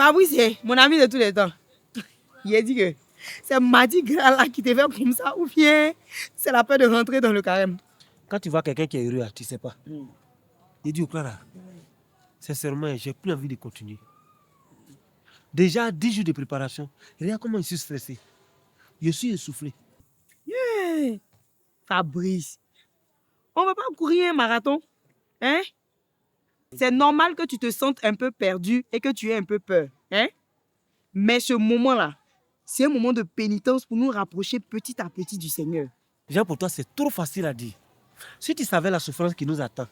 Fabrice, mon ami de tous les temps, il a dit que c'est Mardi Gras là qui te fait comme ça, ou bien c'est la peur de rentrer dans le carême. Quand tu vois quelqu'un qui est heureux, tu ne sais pas. Il dit, Clara, sincèrement, j'ai plus envie de continuer. Déjà 10 jours de préparation, regarde comment je suis stressé. Je suis essoufflé. Yeah. Fabrice, on ne va pas courir un marathon, hein? C'est normal que tu te sentes un peu perdu et que tu aies un peu peur, hein? Mais ce moment-là, c'est un moment de pénitence pour nous rapprocher petit à petit du Seigneur. Jean, pour toi, c'est trop facile à dire. Si tu savais la souffrance qui nous attend,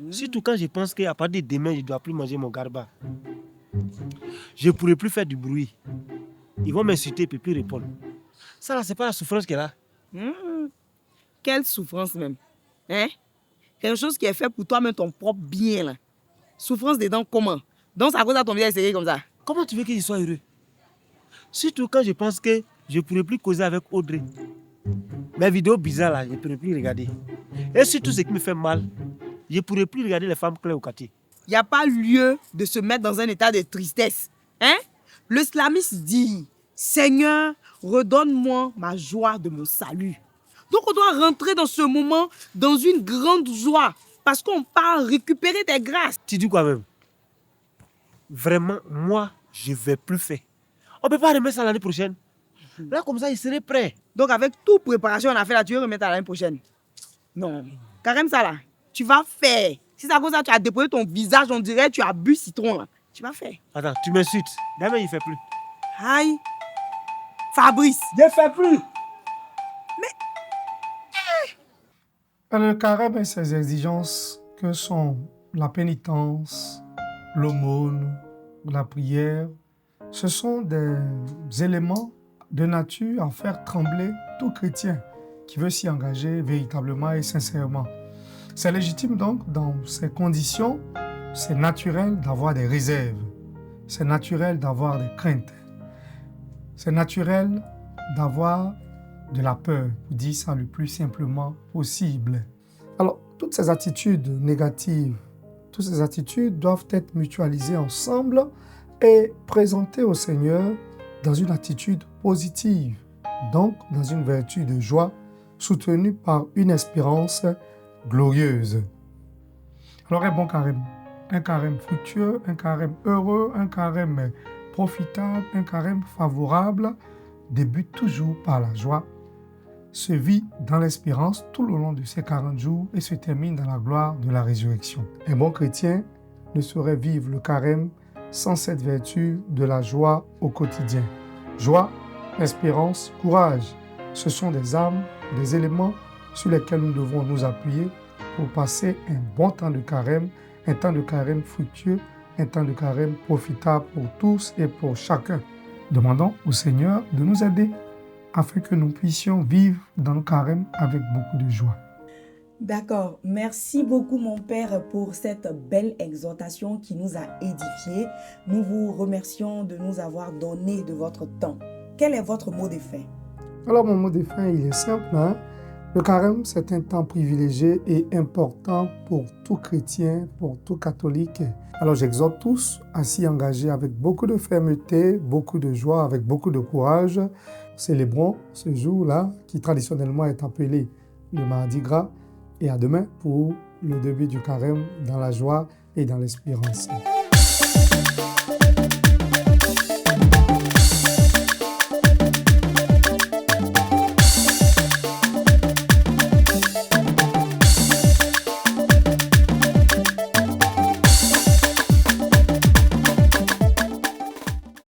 surtout quand je pense qu'à partir de demain, je ne dois plus manger mon garba, je ne pourrai plus faire du bruit. Ils vont m'insulter et ne plus répondre. Ça, là, ce n'est pas la souffrance qu'elle a. Quelle souffrance même, hein? Quelque chose qui est fait pour toi-même, ton propre bien, là. Souffrance dedans, comment? Donc, ça cause à ton visage serré comme ça. Comment tu veux que je sois heureux? Surtout quand je pense que je ne pourrai plus causer avec Audrey. Mes vidéos bizarres, là, je ne pourrai plus regarder. Et surtout, ce qui me fait mal, je ne pourrai plus regarder les femmes claires au quartier. Il n'y a pas lieu de se mettre dans un état de tristesse. Hein? Le slamiste dit, Seigneur, redonne-moi ma joie de mon salut. Donc on doit rentrer dans ce moment dans une grande joie parce qu'on part récupérer tes grâces. Tu dis quoi même? Vraiment, moi, je ne vais plus faire. On ne peut pas remettre ça l'année prochaine. Là, comme ça, il serait prêt. Donc avec toute préparation qu'on a fait là, tu veux remettre à l'année prochaine? Non. Carême ça là, tu vas faire. Si c'est à cause de ça, tu as déposé ton visage, on dirait que tu as bu citron là. Tu vas faire. Attends, tu m'insultes. Demain, il ne fait plus. Aïe. Fabrice. Je ne fais plus. Le carême et ses exigences que sont la pénitence, l'aumône, la prière, ce sont des éléments de nature à faire trembler tout chrétien qui veut s'y engager véritablement et sincèrement. C'est légitime donc, dans ces conditions, c'est naturel d'avoir des réserves, c'est naturel d'avoir des craintes, c'est naturel d'avoir de la peur, pour dire ça le plus simplement possible. Alors, toutes ces attitudes négatives, toutes ces attitudes doivent être mutualisées ensemble et présentées au Seigneur dans une attitude positive, donc dans une vertu de joie soutenue par une espérance glorieuse. Alors, un bon carême, un carême fructueux, un carême heureux, un carême profitable, un carême favorable, débute toujours par la joie, se vit dans l'espérance tout le long de ces 40 jours et se termine dans la gloire de la résurrection. Un bon chrétien ne saurait vivre le carême sans cette vertu de la joie au quotidien. Joie, espérance, courage, ce sont des armes, des éléments sur lesquels nous devons nous appuyer pour passer un bon temps de carême, un temps de carême fructueux, un temps de carême profitable pour tous et pour chacun. Demandons au Seigneur de nous aider afin que nous puissions vivre dans le carême avec beaucoup de joie. D'accord. Merci beaucoup, mon Père, pour cette belle exhortation qui nous a édifiés. Nous vous remercions de nous avoir donné de votre temps. Quel est votre mot de fin? Alors, mon mot de fin, il est simple. Le carême, c'est un temps privilégié et important pour tout chrétien, pour tout catholique. Alors, j'exhorte tous à s'y engager avec beaucoup de fermeté, beaucoup de joie, avec beaucoup de courage. Célébrons ce jour-là qui traditionnellement est appelé le Mardi Gras et à demain pour le début du carême dans la joie et dans l'espérance.